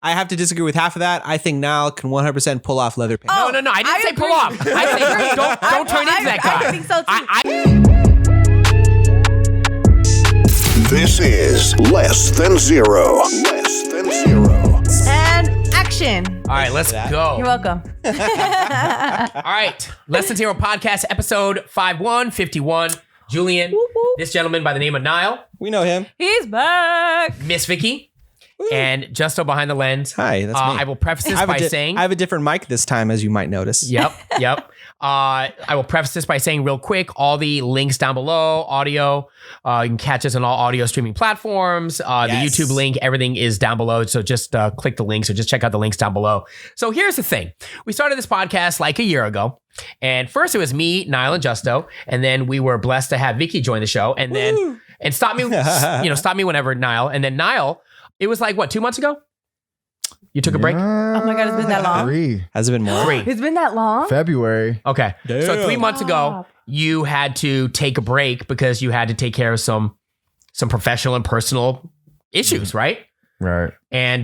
I have to disagree with half of that. I think Nile can 100% pull off leather pants. No. I didn't say pull off. I said don't turn into that guy. I think so too. This is Less Than Zero. Less Than Zero. And action. All right, let's go. You're welcome. All right, Less Than Zero podcast, episode 51. Julian, this gentleman by the name of Nile. We know him. He's back. Miss Vicky. And Justo behind the lens. Hi, that's me. I will preface this by saying... I have a different mic this time, as you might notice. Yep. I will preface this by saying real quick, all the links down below, audio, you can catch us on all audio streaming platforms. The YouTube link, everything is down below. So just click the links or just check out the links down below. So here's the thing. We started this podcast like a year ago. And first it was me, Nile, and Justo. And then we were blessed to have Vicky join the show. And then, and stop me whenever, Nile. And then Nile, it was like, what, 2 months ago? You took a break? Oh my God, it's been that long? 3. Has it been more? 3. It's been that long? February. Okay. Damn. So 3 months ago, you had to take a break because you had to take care of some professional and personal issues, right? Right. And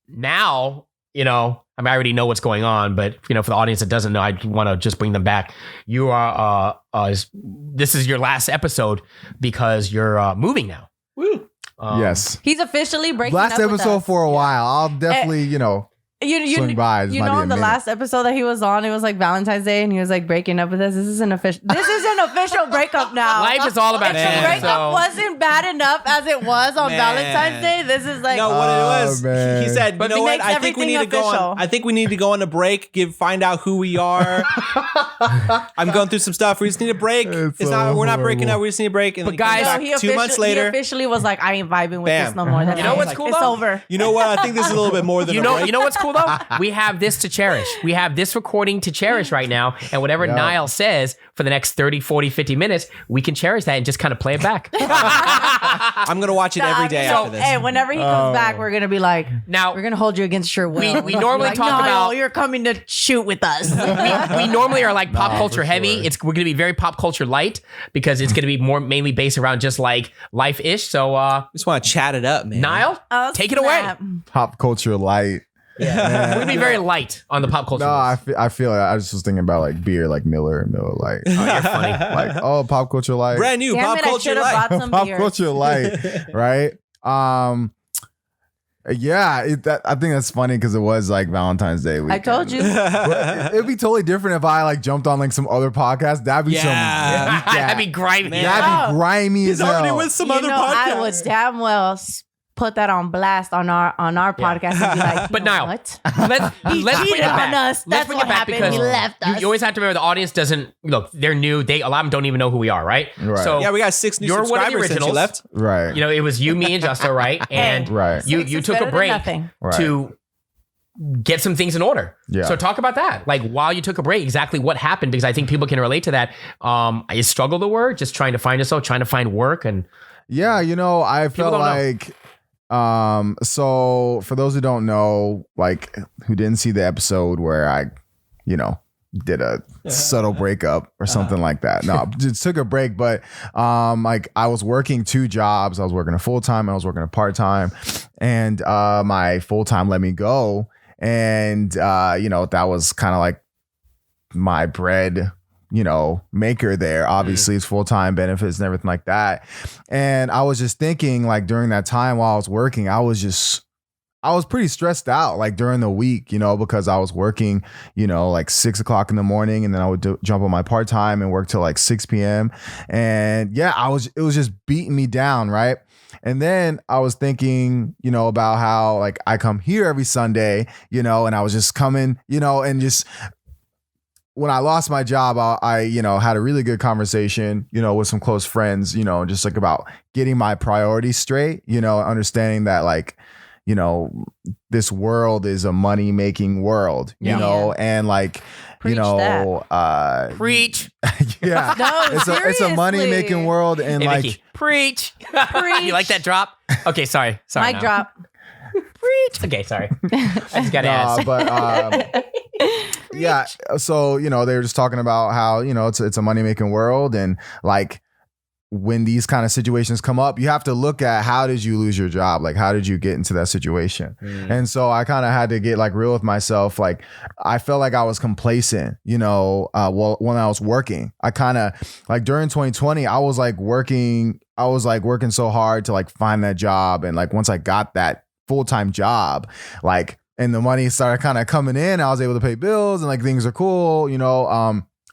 now, I already know what's going on, but for the audience that doesn't know, I want to just bring them back. You are this is your last episode because you're moving now. Woo. Yes. He's officially breaking Last up with episode us. for a while. I'll definitely, swing by. This might be a on the minute. last episode that he was on, it was like Valentine's Day, and he was like breaking up with us. This is an official breakup now. Life is all about If you. the breakup So wasn't bad enough as it was on Man. Valentine's Day. This is like No, what it was, man. he said, But you know he what? makes I think we need everything to go official. on. I think we need to go on a break. Find out who we are. I'm going through some stuff. We just need a break. It's It's so not. We're not breaking horrible. up. We just need a break. And But then he comes guys- back he 2 months he later. officially was like, I ain't vibing with Bam. this no more. That's You know it. what's Like, cool it's though? over. You know what? I think this is a little bit more than You a know, break. you know what's cool though? We have this to cherish. We have this recording to cherish right now. And whatever Yeah. Nile says for the next 30, 40, 50 minutes, we can cherish that and just kind of play it back. I'm gonna watch it every day So, after this. hey, whenever he comes back, we're gonna be like, Now, we're gonna hold you against your will. we normally Like, talk no, about- you're coming to shoot with us. we normally are like pop culture for heavy. sure. We're going to be very pop culture light because it's going to be more mainly based around just like life-ish. So, Just want to chat it up, man. Nile, Oh, take it away. snap. Pop culture light. We're going to be very light on the pop culture. No, list. I feel it. I was just thinking about like beer, like Miller Light. Oh, you're funny. Like, pop culture light. Brand new Damn pop it, I culture should have life. brought some Pop beer. culture light, right? Yeah, I think that's funny because it was like Valentine's Day weekend. I told you. But it'd be totally different if I like jumped on like some other podcast. That'd be Yeah. That'd be grimy. Man. that'd be grimy as He's already hell. with some You other know, I podcasts. would damn well put that on blast on our podcast and be like, But you know Nile, what? let's bring it cheated back. on us. Let's That's bring what it back happened. because He left us. You always have to remember the audience doesn't look. They're new. A lot of them don't even know who we are, right? Right. So Yeah, we got 6 new You're one of the subscribers since you originals. left. Right. it was you, me, and Justo, right? And Right. you Six is took better a than break nothing. Right. to get some things in order. Yeah. So talk about that. Like while you took a break, exactly what happened? Because I think people can relate to that. Is struggle the word? Just trying to find yourself, trying to find work, and Yeah, I People felt don't know. like so for those who don't know, like who didn't see the episode where I, did a subtle breakup or something like that. No, just took a break, but like I was working 2 jobs. I was working a full-time, I was working a part-time, and my full-time let me go. And that was kind of like my bread maker there. Obviously it's full-time benefits and everything like that. And I was just thinking like during that time while I was working, I was pretty stressed out like during the week, because I was working, like 6 o'clock in the morning, and then I would jump on my part-time and work till like 6 p.m. And yeah, it was just beating me down. Right. And then I was thinking, about how like I come here every Sunday, and I was just coming, and just when I lost my job, I had a really good conversation, with some close friends, just like about getting my priorities straight, understanding that like, this world is a money making world, Yeah. and like, Preach preach. yeah, No, it's a money making seriously. world, and Hey, like, Vicky, preach. You like that drop? Okay, sorry. Mic now. drop. Preach. Okay, sorry. I just got to ask. but yeah, so they were just talking about how it's a money making world, and like when these kind of situations come up, you have to look at how did you lose your job? Like, how did you get into that situation? And so I kind of had to get like real with myself. Like, I felt like I was complacent, when I was working. I kind of like during 2020, I was working so hard to like find that job. And like, once I got that full-time job, like, and the money started kind of coming in, I was able to pay bills and like things are cool,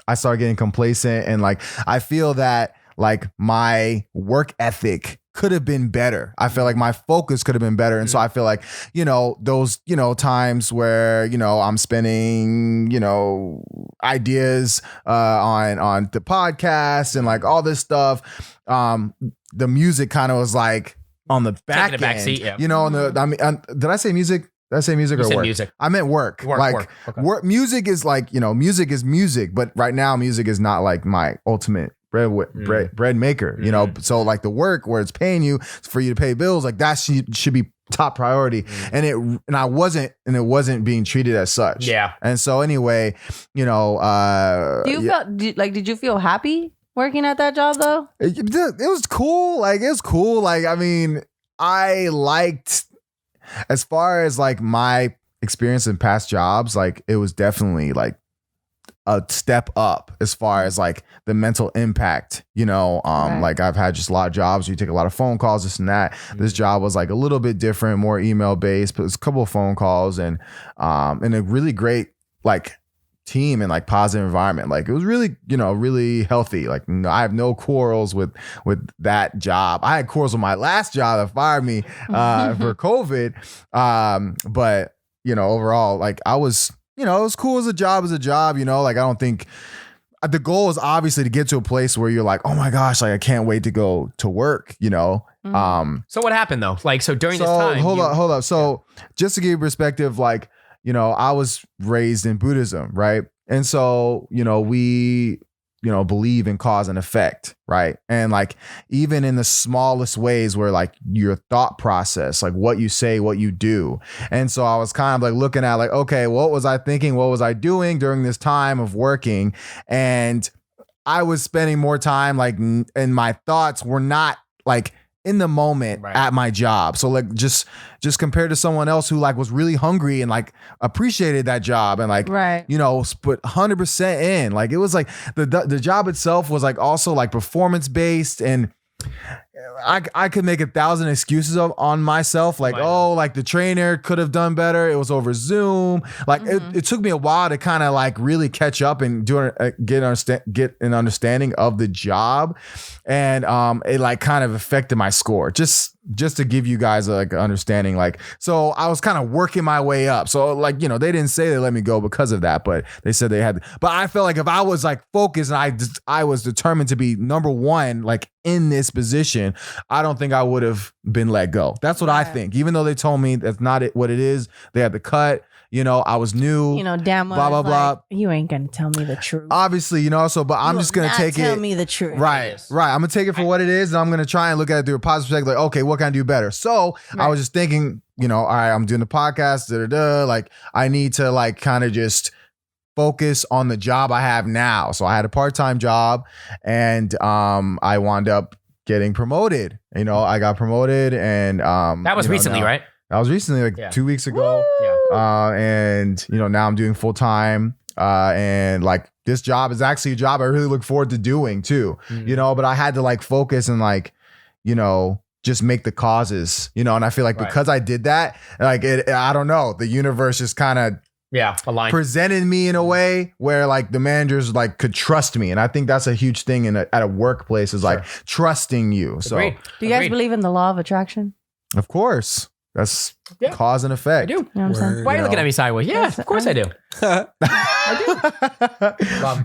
I started getting complacent, and like, I feel that like my work ethic could have been better. I feel like my focus could have been better. And so I feel like, those, times where, I'm spending, ideas on the podcast and like all this stuff. The music kind of was like on the back end, seat, yeah. Did I say music? Did I say music or work? Music. I meant work. Work. Okay. Music is like, music is music, but right now music is not like my ultimate bread maker, so like the work where it's paying you for you to pay bills, like that should be top priority. And it wasn't being treated as such. Yeah. And so anyway, did you feel happy working at that job though? It was cool. Like, it was cool. Like, I mean, I liked, as far as like my experience in past jobs, like it was definitely like a step up as far as like the mental impact, right. Like I've had just a lot of jobs. You take a lot of phone calls, this and that. This job was like a little bit different, more email based, but it was a couple of phone calls and a really great like team and like positive environment. Like it was really, really healthy. Like I have no quarrels with that job. I had quarrels with my last job that fired me for COVID. But overall, like I was, it was cool as a job, like I don't think the goal is obviously to get to a place where you're like, oh my gosh, like I can't wait to go to work, So what happened though? Like, so during this time, hold up. So just to give you perspective, like, I was raised in Buddhism, right? And so, we, believe in cause and effect, right? And like, even in the smallest ways where like your thought process, like what you say, what you do. And so I was kind of like looking at like, okay, what was I thinking? What was I doing during this time of working? And I was spending more time like, and my thoughts were not like in the moment at my job. So like just compared to someone else who like was really hungry and like appreciated that job and like, put 100% in, like, it was like the job itself was like also like performance based, and I could make 1,000 excuses on myself. Like, like the trainer could have done better. It was over Zoom. Like it took me a while to kind of like really catch up and get an understanding of the job. And it like kind of affected my score. Just to give you guys like an understanding, like, so I was kind of working my way up. So like, they didn't say they let me go because of that, but they said they had, but I felt like if I was like focused and I was determined to be number one, like in this position, I don't think I would have been let go. That's what I think. Even though they told me that's not what it is, they had the cut. I was new. Damn well, blah, blah, blah. You ain't gonna tell me the truth. Obviously, so, but I'm just gonna take it. Tell me the truth. Right. I'm gonna take it for what it is, and I'm gonna try and look at it through a positive perspective. Like, okay, what can I do better? So I was just thinking, all right, I'm doing the podcast. Like, I need to like kind of just focus on the job I have now. So I had a part-time job, and I wound up getting promoted. I got promoted, and that was recently, right? That was recently, like 2 weeks ago. And now I'm doing full time. And like this job is actually a job I really look forward to doing too. But I had to like focus and like, just make the causes, and I feel like because I did that, like I don't know, the universe just kind of aligned, presented me in a way where like the managers like could trust me. And I think that's a huge thing at a workplace is like trusting you. So do you guys believe in the law of attraction? Of course. That's cause and effect. I do. Why are you looking at me sideways? Yeah, of course I do.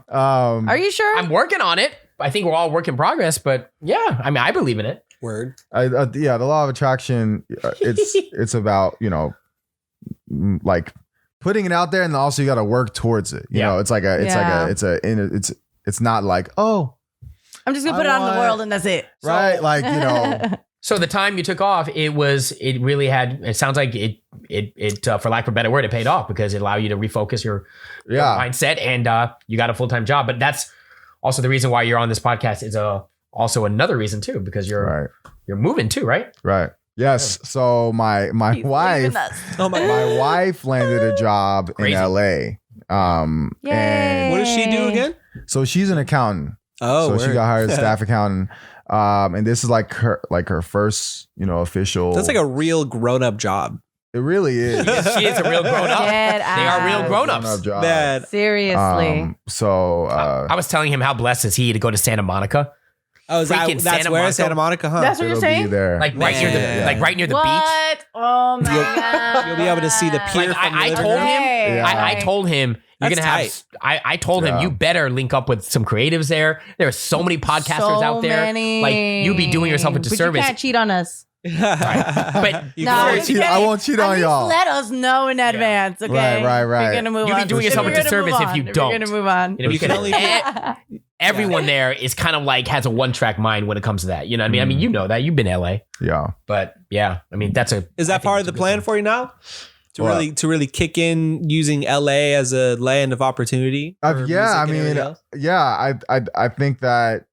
Are you sure? I'm working on it. I think we're all work in progress, but yeah, I mean, I believe in it. Word. The law of attraction. It's about like putting it out there, and also you got to work towards it. You know, it's not like, oh, I'm just gonna put it out in the world and that's it. Right? So. Like So the time you took off, it sounds like it for lack of a better word, it paid off because it allowed you to refocus your mindset, and you got a full-time job. But that's also the reason why you're on this podcast is a also another reason too, because you're moving too, right? Right. Yes. So my wife, my wife landed a job Crazy. in LA. And What does she do again? so she's an accountant. Oh, So she got hired as staff accountant. And this is like her first, official. That's like a real grown-up job. It really is. She is a real grown up. Get They are real out. grown-ups. Grown-up job. Man, Seriously. So I was telling him how blessed is he to go to Santa Monica, oh, freaking that's Santa where Monica. Santa Monica, huh? That's what you're it'll be saying? there. like right near the Man. like right near the beach. What? Oh my God. You'll be able to see the pier. Like, from the I living told room. him, Yeah. I told him you're That's gonna have. tight. I told him Yeah. you better link up with some creatives there. There are so many podcasters So out there. many. Like you'd be doing yourself a But disservice. you can't cheat on us. But You No, can- you cheat- can't. I won't cheat At on least y'all. Let us know in advance, okay? Right. We're gonna move You'd be on. doing yourself a We're gonna disservice move if on. you We're don't. gonna move on. you know, You can only- everyone there is kind of like has a one-track mind when it comes to that. You know what I mean? I mean, you know that you've been LA, yeah. but yeah, I mean that's a. Is I that think part it's of a the good plan one. for you now? What? To really kick in using LA as a land of opportunity? for Yeah. I music and everything mean, else? yeah. I think that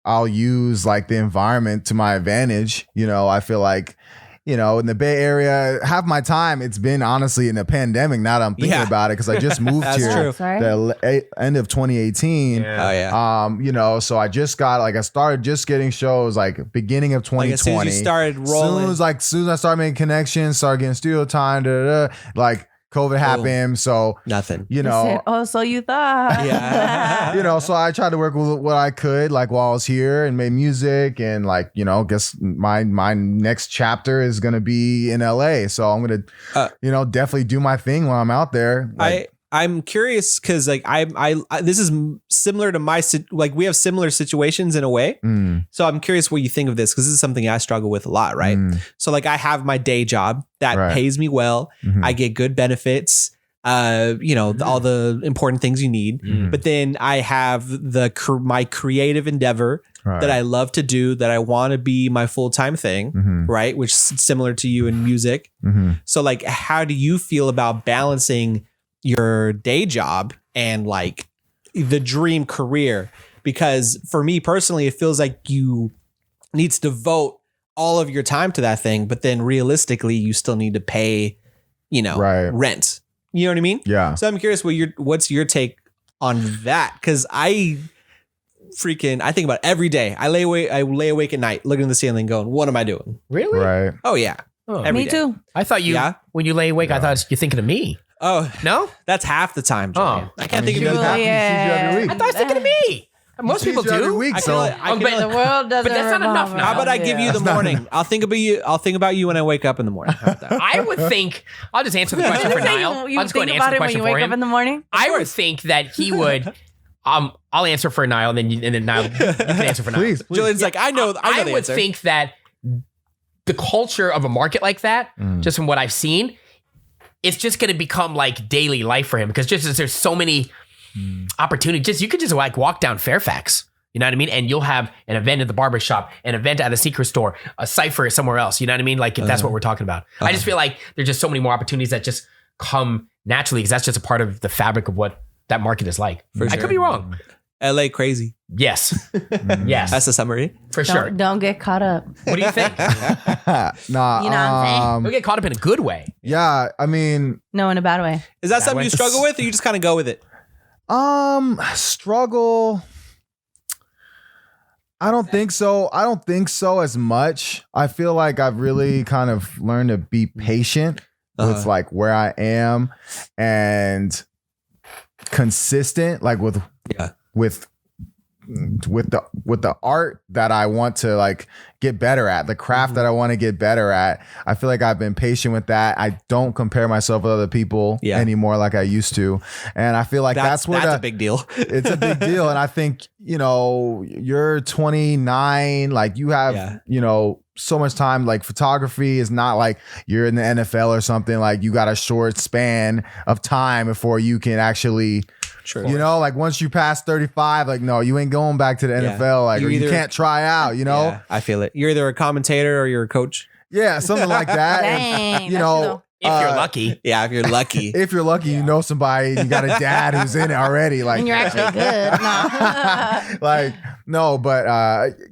I'll use like the environment to my advantage. I feel like, in the Bay Area, half my time it's been honestly in the pandemic. Now that I'm thinking Yeah. about it, because I just moved That's here true. That's right. the end of 2018. Yeah. Oh yeah. So I just got I started just getting shows like beginning of 2020. Like as soon as you started rolling, Soon as I started making connections, started getting studio time, like COVID happened. So, nothing. He said, oh, so you thought. Yeah. so I tried to work with what I could, like while I was here, and made music, and like, guess my next chapter is gonna be in LA. So I'm gonna, definitely do my thing while I'm out there. Like, I'm curious because like I this is similar to like we have similar situations in a way. So I'm curious what you think of this because this is something I struggle with a lot, right? So like I have my day job that Right. pays me well. mhm. I get good benefits. All the important things you need. But then I have my creative endeavor Right. that I love to do, that I want to be my full-time thing, Mhm. right? Which is similar to you in music. Mhm. So like, how do you feel about balancing your day job and like the dream career? Because for me personally, it feels like you need to devote all of your time to that thing, but then realistically, you still need to pay, Right. rent. You know what I mean? Yeah. So I'm curious what's your take on that? Because I think about it every day. I lay awake at night, looking at the ceiling, going, "What am I doing?" Really? Right. Oh yeah. Oh. Every Me day. too. I thought Yeah? when you lay awake, I Yeah. thought you're thinking of me. Oh, No, that's half the time, Julian. Oh. I can't I think mean, of you it. have to- Julian. sees you every week. I thought I was thinking of me. Most people Sees you every do. week, I so feel like- I Oh, feel but- like- The world doesn't. But that's not enough revolve now. How about I around give you the That's not morning? I'll think about you when I wake up in the morning. How about that? I would think. I'll just answer the question for Niall. You I'll just go think and about answer the it when question you for wake up in him. the morning? I would think that he would. I'll answer for Niall, and then Niall, you can answer for Niall. Please. Julian's like, I know I the would answer. think that the culture of a market like that, just from what I've seen, it's just going to become like daily life for him because just as there's so many opportunities, you could just like walk down Fairfax. You know what I mean? And you'll have an event at the barbershop, an event at a secret store, a cipher somewhere else. You know what I mean? Like if that's what we're talking about. I just feel like there's just so many more opportunities that just come naturally because that's just a part of the fabric of what that market is like. For I sure. could be wrong. LA crazy. Yes. Yes. That's the summary. for sure. Don't get caught up. What do you think? Nah. You know what I'm Don't get caught up in a good way. Yeah. I mean, No, in a bad way. Is that That something way. you struggle with, or you just kind of go with it? struggle. I don't think so. I don't think so as much. I feel like I've really kind of learned to be patient with like where I am and consistent, like with the art that I want to like get better at, the craft that I want to get better at. I feel like I've been patient with that. I don't compare myself with other people anymore like I used to. And I feel like that's a big deal. it's a big deal. And I think, you're 29, like you have, so much time. Like photography is not like you're in the NFL or something. Like you got a short span of time before you can actually, like once you pass 35, like, no, you ain't going back to the NFL. Like, you can't try out, Yeah, I feel it. You're either a commentator or you're a coach. Yeah, something like that. Dang, And, If you're lucky. Yeah, if you're lucky. if you're lucky, you know somebody, you got a dad who's in it already. Like, And you're actually good. No. like, No, but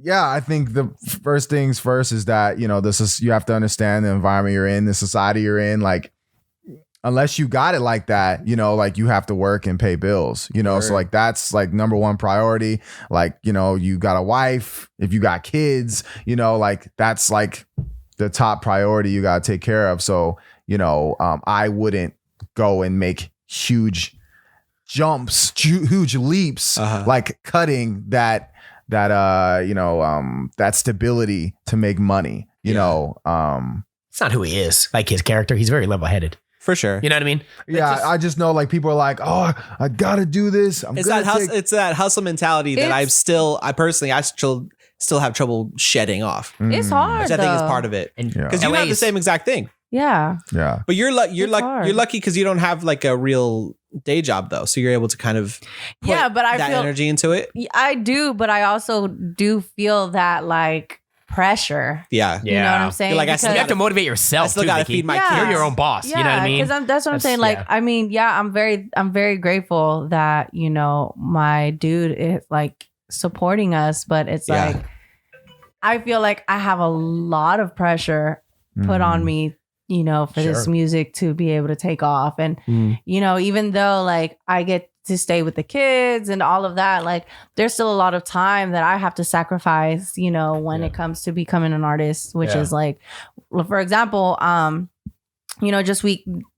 yeah, I think the first things first is that, you know, you have to understand the environment you're in, the society you're in. Like, unless you got it like that, you know, like you have to work and pay bills, you know, so like that's like number one priority. Like, you know, you got a wife, if you got kids, you know, like that's like the top priority you got to take care of. So, you know, I wouldn't go and make huge jumps, huge leaps, like cutting that stability to make money, you know. It's not who he is, like his character. He's very level-headed. For sure. You know what I mean? Yeah, I just know like people are like, oh, I gotta do this. It's that hustle mentality that I still have trouble shedding off. It's hard, which I think is part of it. Because you have the same exact thing. Yeah. Yeah. But you're lucky because you don't have like a real day job though. So you're able to kind of put but I that feel energy into it. I do, but I also do feel that like pressure. Yeah. You know what I'm saying? You're like, you have to motivate yourself. I still too, gotta Vicky. feed my kids. You're your own boss. Yeah, you know what I mean? Because that's what I'm saying. Like, I mean, yeah, I'm very grateful that, you know, my dude is like supporting us, but it's like I feel like I have a lot of pressure put on me, you know, for this music to be able to take off. And, you know, even though like I get to stay with the kids and all of that, like there's still a lot of time that I have to sacrifice, you know, when it comes to becoming an artist, which is like, for example, you know,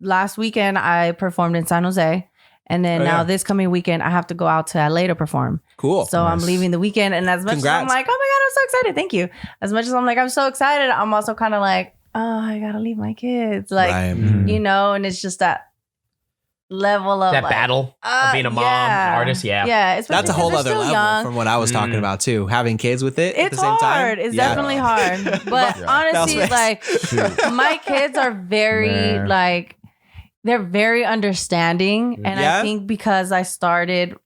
last weekend I performed in San Jose. And then now this coming weekend, I have to go out to LA to perform. Cool. So I'm leaving the weekend. And as much as I'm like, oh my God, I'm so excited. Thank you. As much as I'm like, I'm so excited, I'm also kind of like, oh, I got to leave my kids. Like, you know, and it's just that level of that like, battle of being a mom, an artist. Yeah. Yeah. That's a whole other level from what I was talking about too. Having kids with it at the same time. It's definitely hard. But honestly, like my kids are very like, they're very understanding. And I think because I started,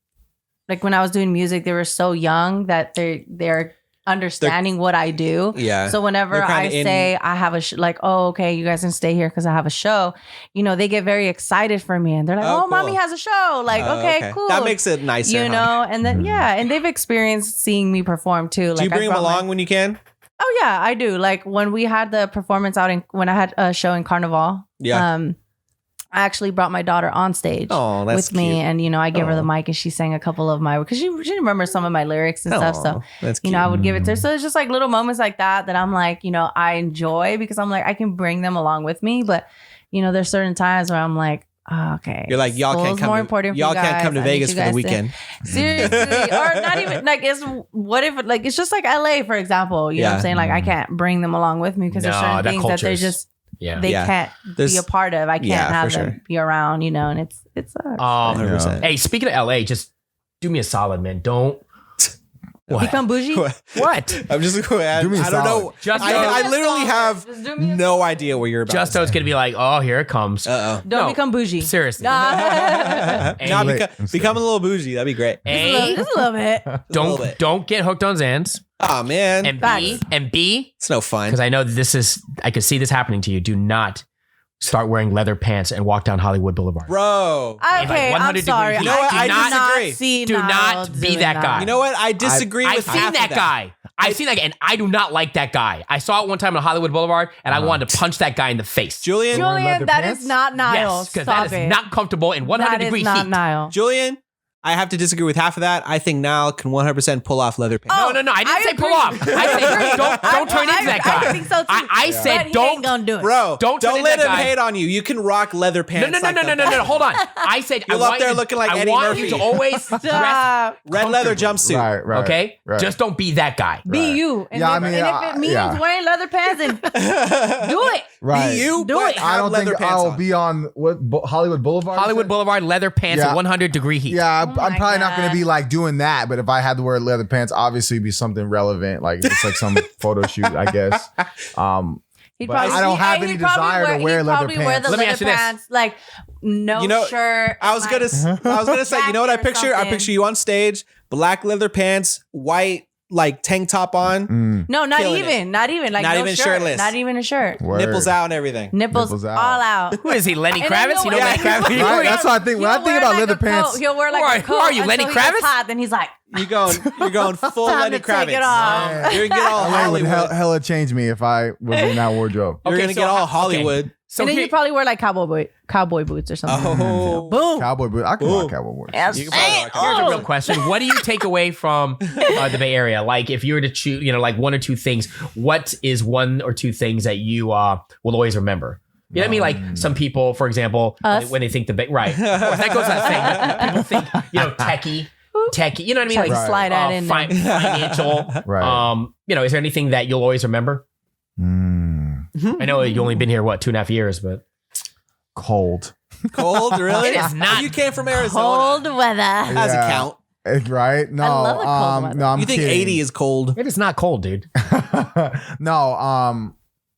like when I was doing music, they were so young that they're understanding what I do. Yeah. So whenever I say I have a like, oh, okay, you guys can stay here because I have a show, you know, they get very excited for me and they're like, oh, cool. Mommy has a show. Like, okay, cool. That makes it nicer. You know, and then, and they've experienced seeing me perform too. Do you bring them along when you can? Oh, yeah, I do. Like when we had the performance when I had a show in Carnival. Yeah. I actually brought my daughter on stage with me, and you know, I gave her the mic, and she sang a couple of my because she remembers some of my lyrics and stuff. So that's cute. you know, I would give it to her. So it's just like little moments like that I'm like, you know, I enjoy because I'm like I can bring them along with me, but you know, there's certain times where I'm like, oh, okay, you're like y'all can't come. More important y'all for you guys. Can't come to Vegas for the weekend. Seriously, or not even like what if like it's just like LA for example. You know what I'm saying? Like I can't bring them along with me because there's certain things that they just. They can't be a part of. I can't have them be around, you know, and it sucks. 100%. Hey, speaking of LA, just do me a solid, man. Don't become bougie. What? I'm just going to add. I don't know. I literally have no idea where you're about. Justo's going to be like, oh, here it comes. Don't become bougie. Seriously. Become a little bougie. That'd be great. Just a little bit. Don't get hooked on Xans. Oh man. And B, it's no fun. Because I know I could see this happening to you. Do not start wearing leather pants and walk down Hollywood Boulevard. Bro. Okay, I'm sorry. You know what? I disagree. Do not be that guy. You know what? I disagree with half of that. I've seen that guy, and I do not like that guy. I saw it one time on Hollywood Boulevard, and I wanted to punch that guy in the face. Julian, that is not Nile. Yes, because that is not comfortable in 100-degree heat. That is not Nile. Julian, I have to disagree with half of that. I think Nile can 100% pull off leather pants. No. I didn't say pull off. I said don't turn into that guy. I think so too. I said don't. Gonna do it. Bro, don't let him guy. hate on you. You can rock leather pants. No. Hold on. I said you're up there looking like Eddie Murphy. I want you to always dress red leather jumpsuit. Right. Okay? Right. Just don't be that guy. Be you. And if it means wearing leather pants, then do it. Right. Be you. Do it. I don't think I'll be on Hollywood Boulevard. Hollywood Boulevard, leather pants at 100-degree heat. Yeah, I'm probably not going to be like doing that, but if I had to wear leather pants, obviously it'd be something relevant, like it's like some photo shoot, I guess. But I don't have any desire to wear leather pants. Let me ask you this: like no shirt. I was gonna say, you know what I picture? I picture you on stage, black leather pants, white like tank top on, No, not Killing even. Not even. Like Not no even shirt. shirtless. Not even a shirt. Word. nipples out and everything. Nipples Nipples all out. out. Who is he, Lenny And then Kravitz? You know he'll Lenny wear- Kravitz? Right? That's what I think. When I He'll think wear about like leather a coat. pants, He'll wear like a coat. Who are you, Lenny until he gets Kravitz? hot, then he's like, You're going full Time Lenny to take Kravitz. it off. You're gonna get all LA would Hollywood. hella change me if I was in that wardrobe. You're Okay, gonna so get all how- Hollywood. So and then here- you probably wear like cowboy boots or something. Oh, Boom. Cowboy boot. I can Ooh. rock cowboy boots. Yes. You can probably rock Here's a Oh. real question. What do you take away from the Bay Area? Like, if you were to choose, like one or two things, what is one or two things that you will always remember? You know what I mean? Like some people, for example, Us. when they think the Bay, right? Of course, that goes without saying. People think, techie. You know what I mean? Try to Like slide that in there. financial. Right. Is there anything that you'll always remember? Mm. I know you only been here 2.5 years, but Cold. cold, really? It is not You came from Arizona. Cold weather. How's Yeah. it count? Right? No. love the cold weather. No, I'm You think kidding. 80 is cold? it is not cold, dude.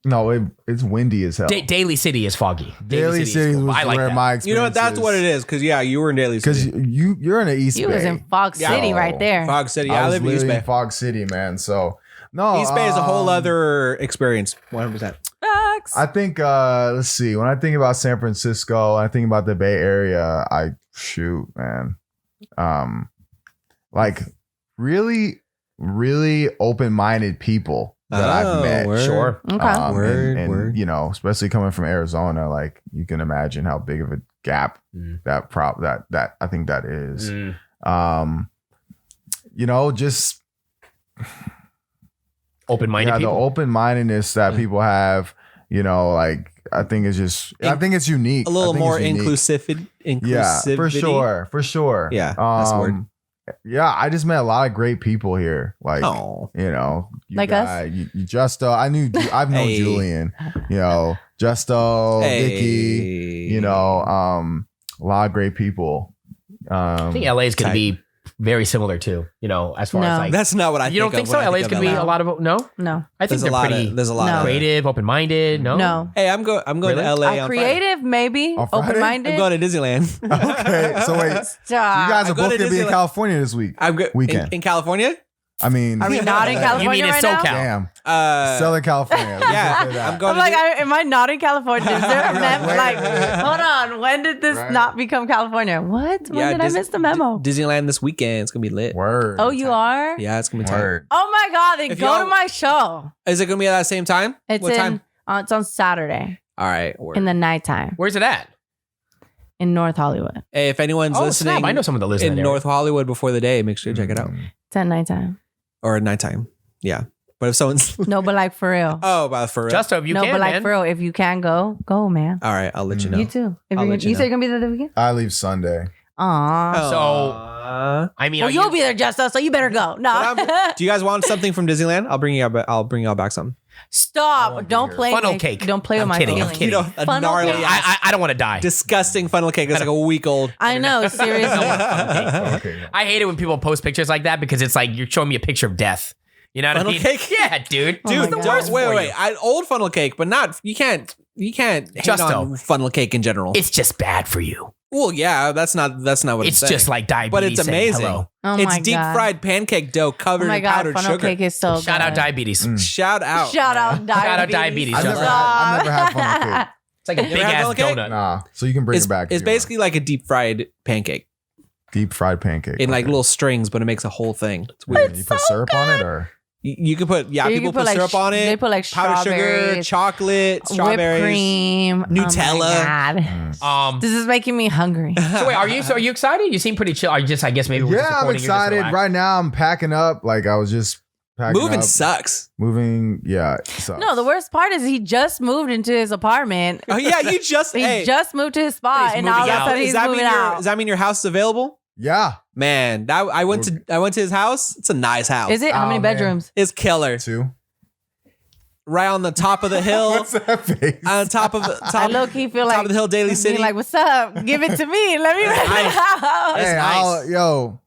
No, it's windy as hell. Daly City is foggy. Daly City is cool. was I like where that. my experience You know what? That's what it is. Because you were in Daly Because City. you're in the East You Bay. was in Fog Yeah. City right there. Fog City. Yeah, I was live in East literally Bay. in Fog City, man. So no, East Bay is a whole other experience. 100%. Facts. I think let's see. When I think about San Francisco, I think about the Bay Area. Man. Like really, really open-minded people that I've met. word. Sure. Okay. Word, and word. especially coming from Arizona, like you can imagine how big of a gap that I think that is. Just Open-minded the people. open-mindedness that people have, like I think it's unique. A little I think more it's unique. inclusivity. Yeah, for sure. Yeah, that's the word. Yeah, I just met a lot of great people here. Like, Oh. you Like us? you Justo. I've known Hey. Julian. Justo, Hey. Vicky. A lot of great people. I think LA is going Tight. to be very similar too. As far No. as like, That's not what I you don't think of so? when I LA is think going to of be LA. a lot of no. No. I think There's a they're lot pretty. of there's a lot No. of creative, open-minded. No. No. Hey, I'm going Really? to LA on Friday. Creative, maybe. On Friday? Open-minded. I'm going to Disneyland. Okay, so wait, you Stop. guys are I'm going both to gonna be in Disneyland. California this week. Weekend. in California. I mean, Are we not in You California mean in right now? SoCal? damn, Southern California. Let's Yeah, just say that. I'm going I'm like, to. am I not in California? Is there a memo? Wait. Like, hold on. When did this Right. not become California? What? When did I miss the memo? Disneyland this weekend. It's gonna be lit. Word. Oh, you are? Yeah, it's gonna be tight. Word. Oh my God. Then If go y'all- to my show. Is it gonna be at that same time? It's What time? it's on Saturday All right. word. in the nighttime Where's it at? in North Hollywood. Hey, if anyone's Oh, listening, snap. I know someone that lives in in that area. North Hollywood before the day, make sure to check it out. It's at nighttime. Or at nighttime. Yeah. But if someone's No, but like for real. oh, about for real. Justo, if you no, can, but like man. for real. If you can go, man. All right, I'll let you know. You too. If I'll you're let gonna, you said know. you're gonna be there the weekend? I leave Sunday. Aw. So, I mean, Well, are you'll you- be there, Justo, so you better go. No. Do you guys want something from Disneyland? I'll bring y'all back some. Stop. Don't play Funnel my- cake. Don't play with I'm my kidding, I'm feelings. kidding. You know, a Funnel gnarly cake? ass, I don't want to die. disgusting funnel cake that's like a week old. I know, seriously. Okay. I hate it when people post pictures like that because it's like you're showing me a picture of death. You know what Funnel I mean? cake? Yeah, dude. Oh my Dude, the God. worst Wait, for wait, you. old funnel cake, but not you can't hate Justo. on funnel cake in general. It's just bad for you. Well, yeah, that's not what It's it's just like diabetes. but it's saying amazing. hello. Oh it's my deep God. fried pancake dough Oh covered my in God, powdered funnel sugar. cake is so Shout out good. diabetes. Shout out. Shout out diabetes. Shout out diabetes. I've Justo. never had funnel cake. It's like a You big ever had ass funnel cake? donut. Nah, so you can bring It's, it back. if it's you basically like a deep fried pancake want. Deep fried pancake in like Okay. little strings, but it makes a whole thing. It's weird. You put syrup on it, or You can put You people can put like syrup on it. They put like powdered sugar, strawberries, chocolate, whipped strawberries. cream, Nutella. Oh my God. This is making me hungry. So wait, are you excited? You seem pretty chill. Are you just? I guess maybe we're just yeah, I'm recording, you're just excited. relaxed. Right now, I'm packing up. Like I was just packing Moving up. sucks. Moving, yeah. it sucks. No, the worst part is he just moved into his apartment. Oh yeah, you just He hey. just moved to his spot, He's and all of moving a out. sudden he's moving out. Does that mean your house is available? Yeah, Man, I went to his house. It's a nice house. Is it? How Oh, many man. bedrooms? It's killer. 2. Right on the top of the hill. What's that face? On top of the I top, low key feel top like of the hill, Daly being City. like, "What's up? Give it to me. Let me rent it out." It's Hey, nice. yo,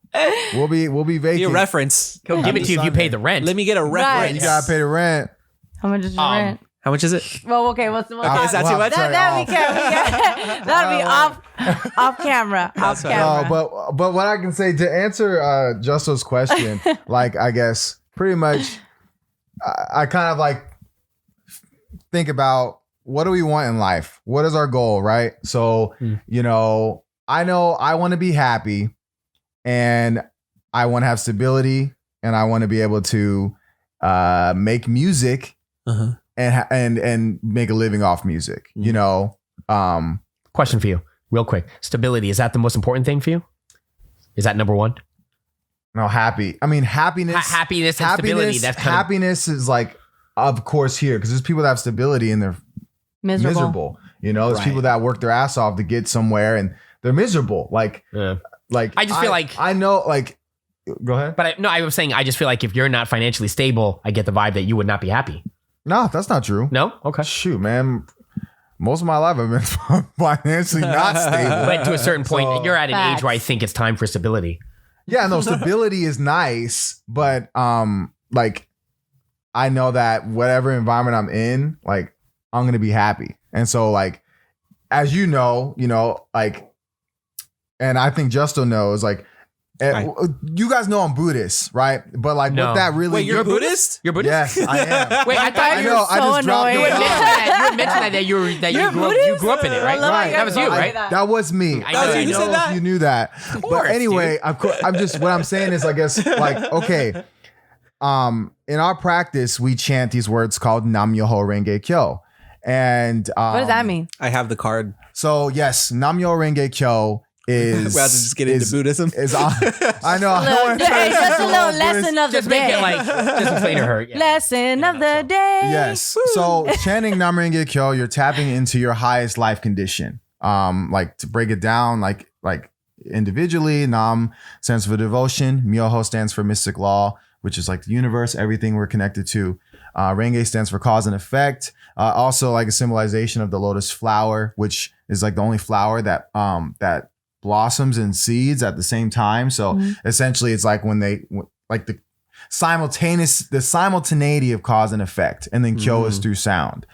we'll be Be vacant. a reference. He'll give it to you if you pay the rent. Let me get a reference. You gotta pay the rent. How much is your rent? How much is it? Well, okay. What's Is that too much? That we can. That'll be off camera. Off camera. No, but what I can say to answer Justo's question, like I guess pretty much, I kind of like think about what do we want in life? What is our goal, right? So, you know I want to be happy, and I want to have stability, and I want to be able to make music and make a living off music. You know. Question for you, real quick. Stability, is that the most important thing for you? Is that number one? No, happy. I mean, happiness. Happiness and stability. That's kind happiness is like, of course, here, because there's people that have stability and they're miserable. You know, there's people that work their ass off to get somewhere and they're miserable. Like I just feel like I know. Like, go ahead. But I was saying, I just feel like if you're not financially stable, I get the vibe that you would not be happy. No, that's not true. No, okay. Shoot, man. Most of my life I've been financially not stable. But to a certain point, you're at an age where I think it's time for stability. Yeah, no, stability is nice, but like I know that whatever environment I'm in, like I'm gonna be happy. And so like, as you know, like, and I think Justo knows, like, you guys know I'm Buddhist, right? But like, what that really? Wait, you're Buddhist? You're Buddhist? Yes, I am. Wait, I thought you were so annoying. You had mentioned that you grew up in it, right? Right. That was you, right? That was me. I know you said that. You knew that. But anyway, dude. I'm just, what I'm saying is, I guess, like, okay, in our practice, we chant these words called Nam Myoho Renge Kyo. And what does that mean? I have the card. So yes, Nam Myoho Renge Kyo is We're about to just get into Buddhism. I know. Just a little lesson of the Just make day. it like, just explain to her. Yeah. Lesson of the day. Yes. So chanting Nam Renge Kyo, you're tapping into your highest life condition. Like, to break it down, like individually, Nam stands for devotion, Myoho stands for mystic law, which is like the universe, everything we're connected to. Renge stands for cause and effect. Also like a symbolization of the lotus flower, which is like the only flower that blossoms and seeds at the same time. So essentially it's like when they like the simultaneity of cause and effect, and then Kyo is through sound.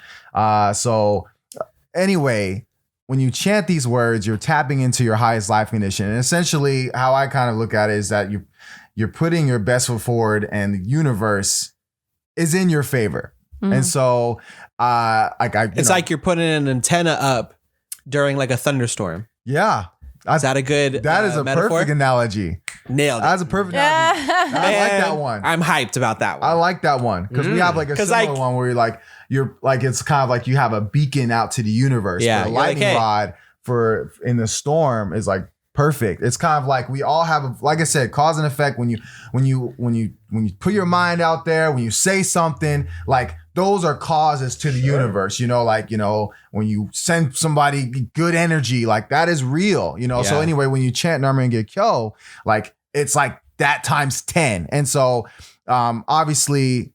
So anyway, when you chant these words, you're tapping into your highest life condition. And essentially how I kind of look at it is that you're putting your best foot forward, and the universe is in your favor. And so it's like you're putting an antenna up during like a thunderstorm. Yeah. Is that a good That is a metaphor? perfect analogy. Nailed it. That's a perfect analogy. I like that one. I'm hyped about that one. I like that one because we have like a similar one where you're like it's kind of like you have a beacon out to the universe. Yeah, the you're like, lightning hey. rod for in the storm is like perfect. It's kind of like we all have, like I said, cause and effect. When you put your mind out there, when you say something, like those are causes to the universe. When you send somebody good energy, like that is real. So anyway, when you chant Nam Renge Kyo, like it's like that times 10. And so obviously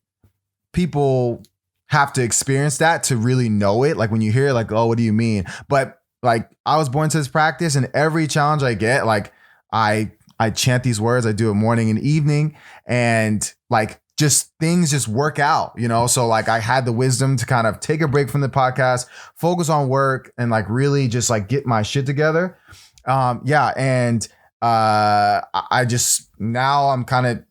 people have to experience that to really know it. Like when you hear it, like, oh, what do you mean? But like I was born to this practice, and every challenge I get, like I chant these words. I do it morning and evening, and like just things just work out, So like I had the wisdom to kind of take a break from the podcast, focus on work, and like really just like get my shit together. And I just now I'm kind of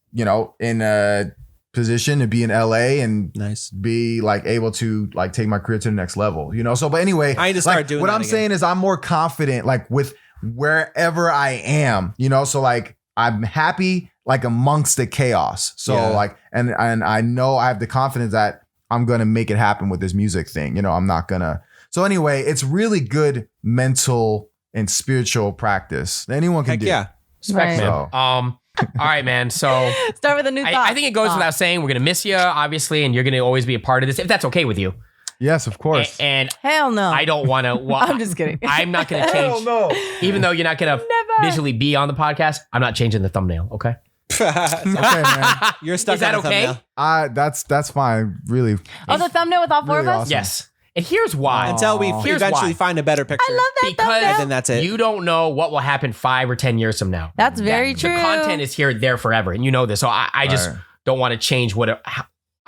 in a position to be in LA and be like able to like take my career to the next level, So, but anyway, I need to start doing what that I'm again. saying is I'm more confident like with wherever I am, So like I'm happy like amongst the chaos. So like, and I know I have the confidence that I'm going to make it happen with this music thing. I'm not gonna. So anyway, it's really good mental and spiritual practice. Anyone can do. Yeah. Respect, Right. man. All right, man. So Start with a new thought. I think it goes without saying, we're going to miss you, obviously, and you're going to always be a part of this, if that's okay with you. Yes, of course. And Hell no. I don't want to. Well, I'm just kidding. I'm not going to change. no. Even though you're not going to Never. visually be on the podcast, I'm not changing the thumbnail, okay? Okay, man. You're stuck Is that on the okay? thumbnail. That's fine. Really. Oh, the thumbnail with all four Really of us? awesome. Yes. And here's why. Until we Here's eventually why. find a better picture. I love that Because thumbnail. then that's it. You don't know what will happen 5 or 10 years from now. That's very true. The content is there forever, and you know this. So I just Right. don't want to change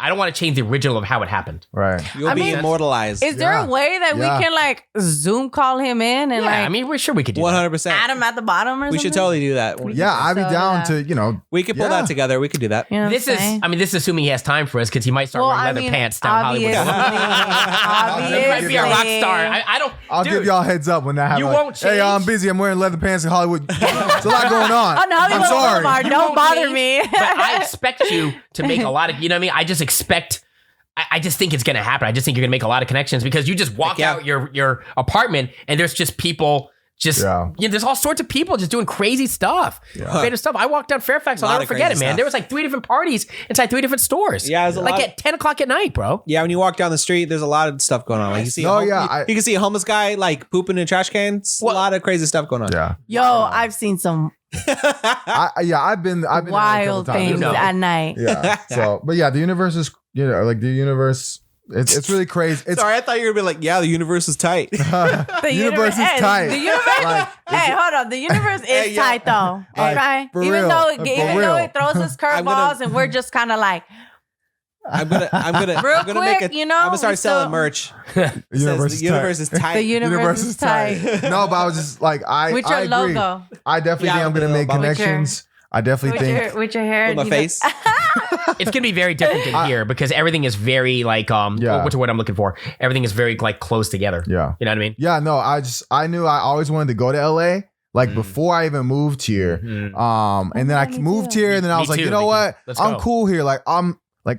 I don't want to change the original of how it happened. Right. You'll be immortalized. Is there a way that we can like Zoom call him in and I mean, we're sure we could do 100%. add him at the bottom or something? We should totally do that. Yeah, I'd be down to, We could pull that together. We could do that. You know what This I'm is, saying? I mean, this is assuming he has time for us because he might start wearing leather pants down Hollywood. Obviously. He might be a rock star. I don't. I'll give y'all a heads up when that happens. You won't Hey, change. I'm busy. I'm wearing leather pants in Hollywood. There's a lot going on. On Hollywood I'm sorry. Boulevard, You don't won't bother change, me. But I expect you to make a lot of, you know what I mean? I just expect, I just think it's going to happen. I just think you're going to make a lot of connections because you just walk out your apartment and there's just people there's all sorts of people just doing crazy stuff. Creative stuff. I walked down Fairfax. I'll never forget it, man. There was like 3 different parties inside 3 different stores. Yeah, it was a lot at 10 o'clock at night, bro. Yeah, when you walk down the street, there's a lot of stuff going on. Like you see, you can see a homeless guy like pooping in trash cans. A lot of crazy stuff going on. Yeah. Yo, I've seen some I've been wild things at night. Yeah. So, but yeah, the universe is, like the universe. It's really crazy. Sorry, I thought you were gonna be like, yeah, the universe is tight. The universe is tight. The universe, hey, hold on. The universe is tight though. Okay, even though it throws us curveballs and we're just kind of like. I'm gonna make it. I'm gonna start selling merch. The universe is tight. The universe is tight. No, but I was just like, with your agree. logo. I definitely think I'm gonna make connections. I definitely think with your hair, with my face. It's gonna be very different than here because everything is very like what's the word I'm looking for? Everything is very like close together. Yeah, you know what I mean? Yeah, no, I knew I always wanted to go to LA. Like before I even moved here, and then I moved here, and then I was like, you know what? I'm cool here.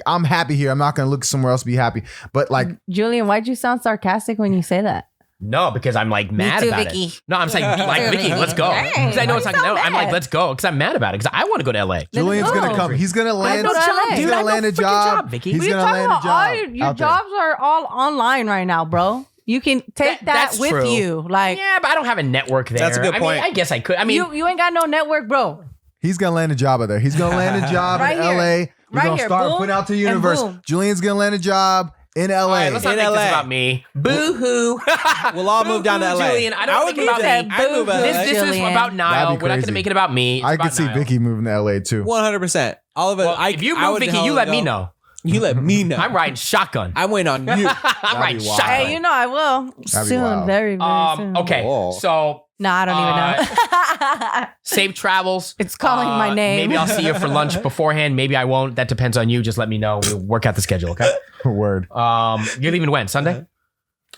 I'm happy here. I'm not gonna look somewhere else to be happy. But like, Julian, why'd you sound sarcastic when you say that? No, because I'm like mad about Vicky. it. No, I'm saying like Vicky, let's go. Because I know it's like no. I'm like let's go because I'm mad about it because I want to go to LA. Julian's gonna come. He's gonna land. He's gonna land a job. Vicky. He's gonna land a job. Your jobs are all online right now, bro. You can take that with true. you. Like, yeah, but I don't have a network there. That's a good point. I mean, I guess I could. I mean, you ain't got no network, bro. He's gonna land a job out there. He's gonna land a job in LA. We're gonna start putting out to the universe. Julian's gonna land a job in LA. All right, let's not make this about me. Boo hoo. We'll all move down to LA. Julian, I don't think about me. I move LA. This is about Nile. We're not gonna make it about me. I could see Vicky moving to LA too. 100%. All of it. Well, if you move, Vicky, you let me know. You let me know. I'm riding shotgun. I'm waiting on you. I'm riding shotgun. Hey, I will soon. Very, very soon. Okay, so. No, I don't even know. Safe travels. It's calling my name. Maybe I'll see you for lunch beforehand. Maybe I won't. That depends on you. Just let me know. We'll work out the schedule, okay? Word. You're leaving when? Sunday?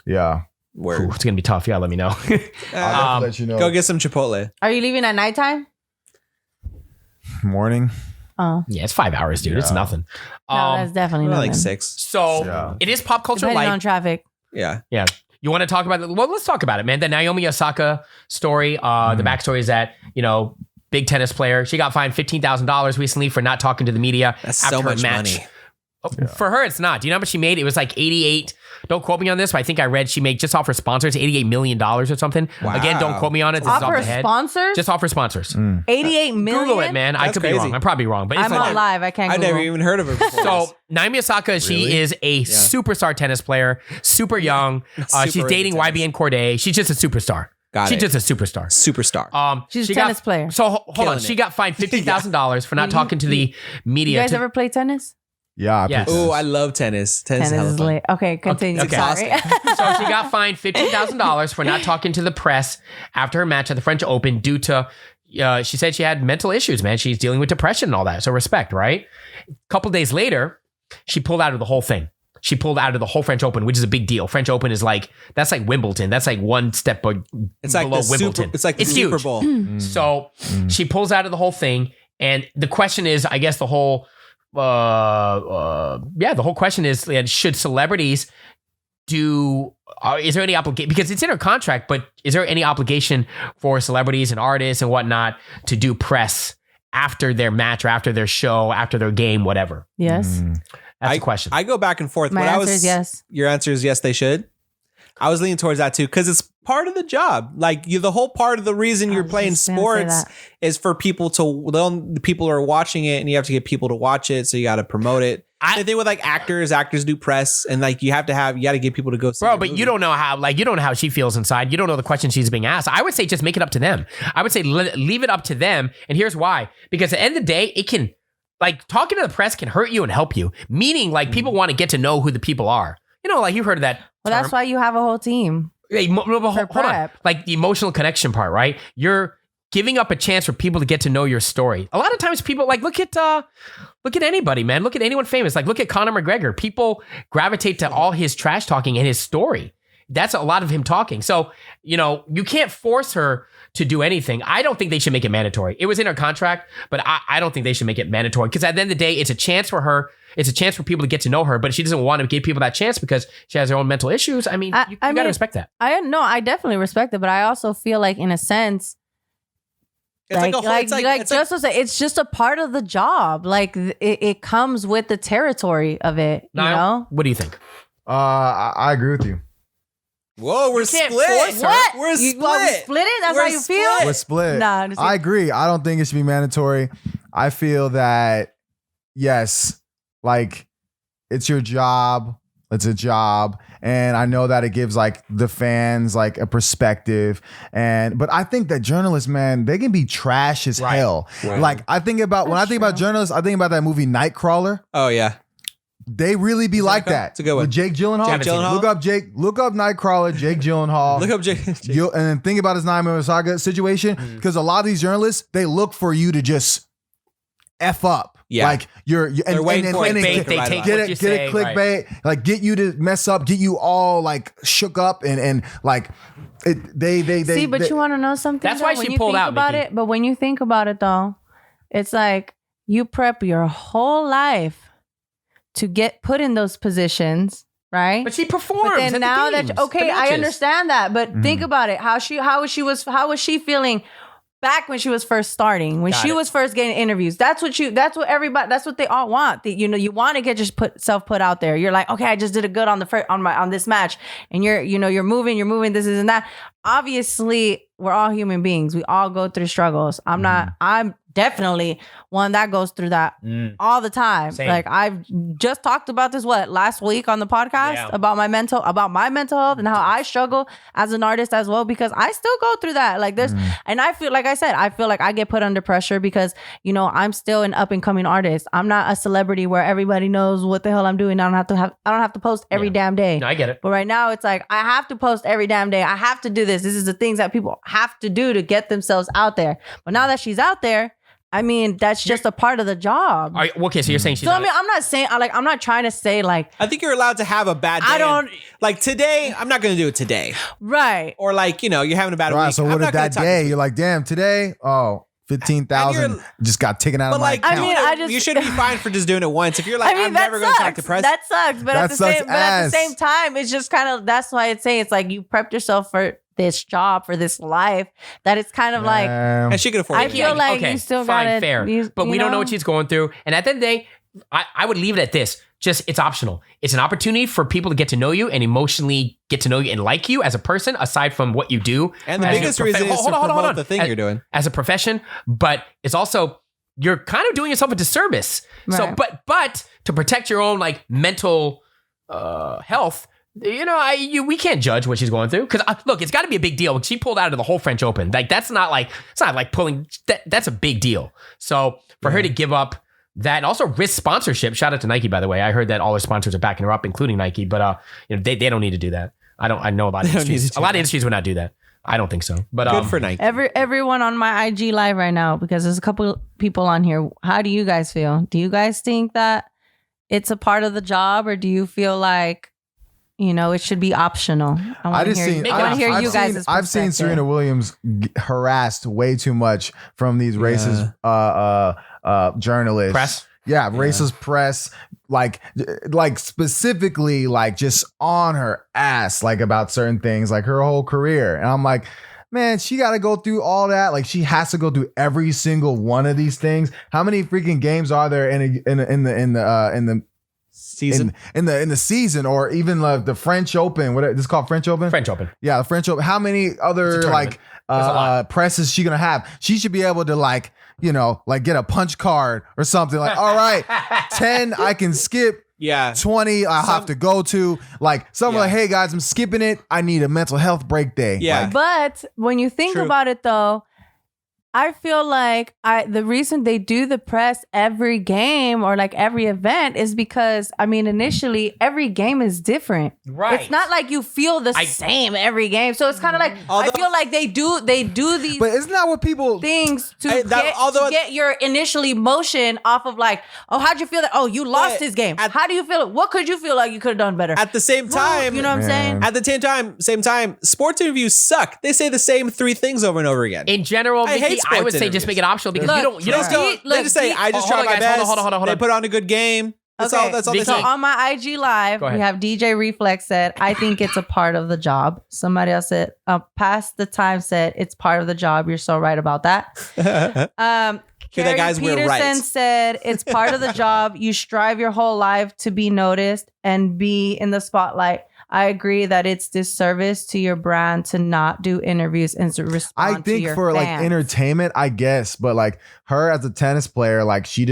Yeah. Word. Ooh, it's going to be tough. You got to let me know. I'll let you know. Go get some Chipotle. Are you leaving at nighttime? Morning. Oh. Yeah, it's 5 hours, dude. It's nothing. No, that's definitely nothing. Like 6. So it is pop culture Depending light. on traffic. Yeah. Yeah. You want to talk about it? Well, let's talk about it, man. The Naomi Osaka story. The backstory is that, big tennis player. She got fined $15,000 recently for not talking to the media That's after so her much match. money. For her, it's not. Do you know how much she made? It was like 88. Don't quote me on this, but I think I read she made just off her sponsors $88 million or something. Wow. Again, don't quote me on it. This is Off off her the head. sponsors? Just off her sponsors. 88 million? Google it, man. I That's could be crazy. wrong. I'm probably wrong. But it's I'm like not live. I can't I've Google. never even heard of her before. So Naomi Osaka, she is a superstar tennis player, super young. She's Super dating into tennis. YBN Corday. She's just a superstar. She's just a superstar. Superstar. She's she a tennis player. So hold on. Killing She it. got fined $15,000 for not talking to the media. You guys ever play tennis? Yeah. Yes. Oh, I love tennis. Tennis Tennis is lit. Okay, continue. Okay. Sorry. So she got fined $15,000 for not talking to the press after her match at the French Open due to, she said she had mental issues, man. She's dealing with depression and all that. So respect, right? A couple days later, she pulled out of the whole thing. She pulled out of the whole French Open, which is a big deal. French Open is that's like Wimbledon. That's like one step It's like below the Wimbledon. It's like the Super Bowl. So she pulls out of the whole thing. And the question is, I guess the whole question is, should celebrities is there any obligation, because it's in her contract, but is there any obligation for celebrities and artists and whatnot to do press after their match or after their show, after their game, whatever? Yes. That's the question. I go back and forth. My answer is yes. Your answer is yes, they should. I was leaning towards that too, because it's part of the job. Like the whole part of the reason you're playing sports is for people the people are watching it, and you have to get people to watch it. So you got to promote it. Same thing with like actors do press, and like you got to get people to go see. Bro, but you don't know how she feels inside. You don't know the questions she's being asked. I would say just make it up to them. I would say leave it up to them. And here's why. Because at the end of the day, it can, like talking to the press can hurt you and help you. Meaning like people want to get to know who the people are. You know, like you've heard of that. Well, that's why you have a whole team. Hey, hold on. prep. Like the emotional connection part, right? You're giving up a chance for people to get to know your story. A lot of times people like look at anybody, man. Look at anyone famous. Like look at Conor McGregor. People gravitate to all his trash talking and his story. That's a lot of him talking. So, you know, you can't force her to do anything. I don't think they should make it mandatory. It was in her contract, but I don't think they should make it mandatory because at the end of the day, it's a chance for her. It's a chance for people to get to know her, but she doesn't want to give people that chance because she has her own mental issues. I mean, you got to respect that. I definitely respect it, but I also feel like in a sense, it's just a part of the job. Like it comes with the territory of it. Niall, you know? What do you think? I agree with you. Whoa, we're can't split. force her. What? We're split. We split it? That's how you feel? We're split. Nah, I agree. I don't think it should be mandatory. I feel that, yes, like it's your job. It's a job. And I know that it gives like the fans like a perspective. But I think that journalists, man, they can be trash as hell. Right. Like I think about, when I think about journalists, I think about that movie Nightcrawler. Oh, yeah. They really be like that. It's a good one. With Jake Gyllenhaal. Look up Nightcrawler, Jake Gyllenhaal. Look up Jake. And then think about his Naomi Osaka situation. Because a lot of these journalists, they look for you to just F up. Yeah. Like They're waiting for clickbait, they take get what you it say, clickbait, right. like get you to mess up, get you all like shook up and like it, they See, but you want to know something? That's why when she you pulled think out, about Vicky. it. But when you think about it, though, it's like you prep your whole life to get put in those positions, right? But she performs. But then at now the games, that okay, the I matches. understand that, but think about it. How was she feeling back when she was first starting? When Got she it. was first getting interviews, that's what they all want. You want to get yourself put out there. You're like, okay, I just did a good on this match, and you're moving. This and that. Obviously, we're all human beings. We all go through struggles. I'm definitely one that goes through that all the time. Same. Like I've just talked about this last week on the podcast about my mental health and how I struggle as an artist as well, because I still go through that. Like there's and I feel like I get put under pressure because I'm still an up and coming artist. I'm not a celebrity where everybody knows what the hell I'm doing. I don't have to post every damn day. No, I get it. But right now it's like I have to post every damn day. I have to do this. This is the things that people have to do to get themselves out there. But now that she's out there, I mean, that's just a part of the job. Okay, so you're saying she's So I mean, I'm not saying I'm not trying to say like I think you're allowed to have a bad day. I don't- like today. I'm not going to do it today. right. Or like you're having a bad right. week. So I'm what not if gonna that talk- day you're like, damn, today, 15,000 just got taken out of But my like, account. I mean, you should be fine for just doing it once. If you're like, I'm never going to talk to press. That sucks. But That at the sucks same, but at the ass. same time, it's just kind of that's why it's saying it's like you prepped yourself for this job, for this life. That it's kind of like And she can afford I it. feel like okay, you still fine, gotta fair. But we don't know what she's going through. And at the end of the day, I would leave it at this. Just it's optional. It's an opportunity for people to get to know you and emotionally get to know you and like you as a person, aside from what you do. And the as biggest your reason is to promote the thing As- you're doing. as a profession. But it's also you're kind of doing yourself a disservice. So, Right. but to protect your own like mental health. We can't judge what she's going through because look, it's got to be a big deal. She pulled out of the whole French Open. Like it's not like pulling. That's a big deal. So for her to give up that and also risk sponsorship. Shout out to Nike, by the way. I heard that all her sponsors are backing her up, including Nike. But they don't need to do that. I know a lot of They don't need industries. to do A lot of that. industries would not do that. I don't think so. But Good for Nike. everyone on my IG live right now, because there's a couple people on here. How do you guys feel? Do you guys think that it's a part of the job, or do you feel like it should be optional? I want to hear you guys. I've seen Serena Williams harassed way too much from these racist journalists. Press? Yeah, racist press, like specifically, like just on her ass, like about certain things, like her whole career. And I'm like, man, she got to go through all that. Like she has to go through every single one of these things. How many freaking games are there in the Season. in the season, or even like the French Open? What this is called, French Open? French Open. Yeah, the French Open. How many other like press is she gonna have? She should be able to like get a punch card or something. Like, all right, 10 I can skip. Yeah. 20 I have to go to. Like something like, hey guys, I'm skipping it. I need a mental health break day. Yeah. Like, But when you think True. about it, though, I feel like the reason they do the press every game or like every event is because, I mean, initially every game is different. Right. It's not like you feel the same every game. So it's kind of like, I feel like they do these But isn't that what people things to get your initial emotion off of like, oh, how'd you feel that? Oh, you lost this game. How do you feel it? What could you feel like you could have done better? At the same time, you know what I'm saying? At the same time, sports interviews suck. They say the same 3 things over and over again. In general, Vicky, I would say interviews. just make it optional because you don't. They just say, I just try my best. Hold on. They put on a good game. That's all they So say. on my IG live, we have DJ Reflex said, I think it's a part of the job. Somebody else said, past the time said, it's part of the job. You're so right about that. Carrie Peterson said, it's part of the job. You strive your whole life to be noticed and be in the spotlight. I agree that it's disservice to your brand to not do interviews and to respond to your for fans. like entertainment, I guess, but like her as a tennis player, like she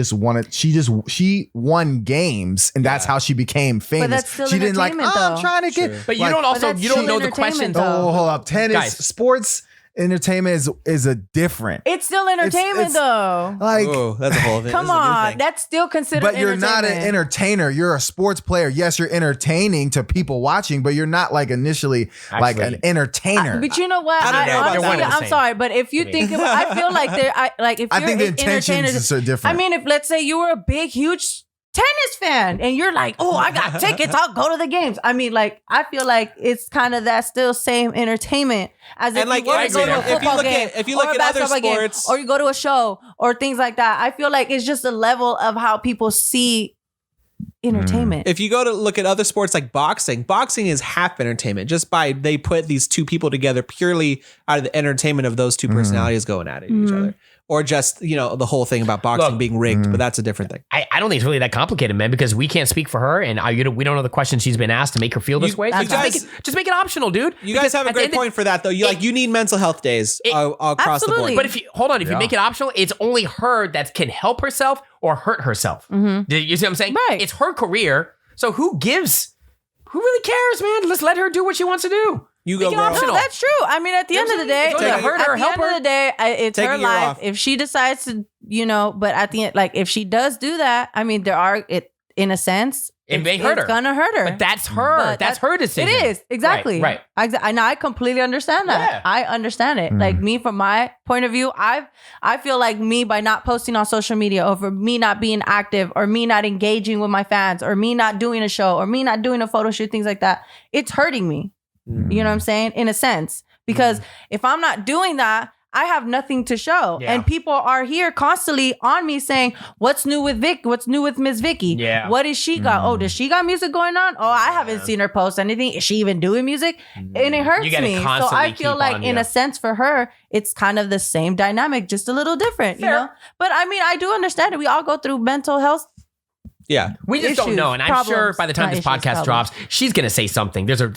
won games and that's how she became famous. But that's still she didn't like, entertainment, I'm though. trying to get, But you like, don't know the questions. Oh, hold up. Tennis, Guys. sports, entertainment is a different. It's still entertainment though. Like, oh, that's a whole thing. Come on, that's still considered but you're not an entertainment. entertainer. You're a sports player. Yes, you're entertaining to people watching, but you're not like initially like an entertainer. But you know what? I don't know about Honestly, that. I'm sorry, but if you think about, I feel like if I you're think the an intentions entertainer, are different. I mean, if let's say you were a big, huge tennis fan and you're like, oh, I got tickets, I'll go to the games. I mean, like, I feel like it's kind of that still same entertainment as if like, you were to go to a if you football look game, if you look or a at other basketball game, sports, or you go to a show or things like that. I feel like it's just a level of how people see entertainment. if you go to look at other sports like boxing is half entertainment just by they put these 2 people together purely out of the entertainment of those 2 personalities going at it each other. Or just, the whole thing about boxing being rigged, but that's a different thing. I don't think it's really that complicated, man, because we can't speak for her, and we don't know the questions she's been asked to make her feel this way. So just make it optional, dude. You guys have a great point for that, though. You need mental health days across the board. But if you make it optional, it's only her that can help herself or hurt herself. Do you see what I'm saying? Right. It's her career, so who really cares, man? Let's let her do what she wants to do. You go, girl. No, that's true. I mean, at the end of the day, it's her life. If she decides to, but at the end, like if she does do that, I mean, in a sense, it may hurt her. It's gonna hurt her. But that's her. That's her decision. It is. Exactly. Right. I completely understand that. Yeah. I understand it. Like me, from my point of view, I feel like me by not posting on social media, or for me not being active, or me not engaging with my fans, or me not doing a show, or me not doing a photo shoot, things like that, it's hurting me. You know what I'm saying? In a sense. Because if I'm not doing that, I have nothing to show. Yeah. And people are here constantly on me saying, what's new with Vic? What's new with Miss Vicky? Yeah. What does she got? Oh, does she got music going on? Oh, I haven't seen her post anything. Is she even doing music? And it hurts gotta me. So constantly I feel keep like on, in a sense for her, it's kind of the same dynamic, just a little different, you know? But I mean, I do understand it. We all go through mental health. Yeah. We just don't know. And I'm sure by the time this podcast drops, she's going to say something. There's an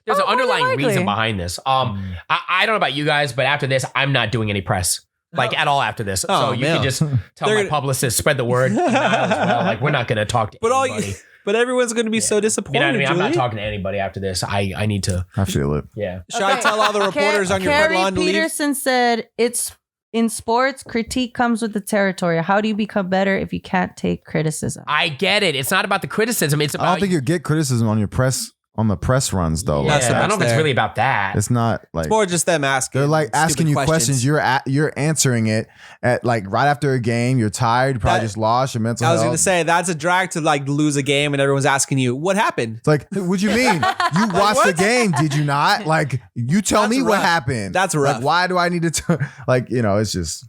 underlying reason behind this. I don't know about you guys, but after this, I'm not doing any press. Like at all after this. So you can just tell my publicist, spread the word. Nile as well. Like we're not going to talk to anybody. But everyone's going to be so disappointed. You know what I mean? Julie? I'm not talking to anybody after this. I need to. I feel it. Yeah. Should I tell all the reporters on your front lawn to leave? Carrie Peterson said, it's in sports, critique comes with the territory. How do you become better if you can't take criticism? I get it. It's not about the criticism. It's about. I don't think you get criticism on the press runs though. Yeah, Like, I don't know if it's really about that. it's not like It's more just them asking. they're like asking you questions. You're answering it at like right after a game. You're tired. You probably just lost your mental I was health. going to say that's a drag to like lose a game and everyone's asking you what happened. It's like, what you mean? You watched the game, did you not? Like, you tell me what rough. happened. That's rough. Like, why do I need to? Like, it's just.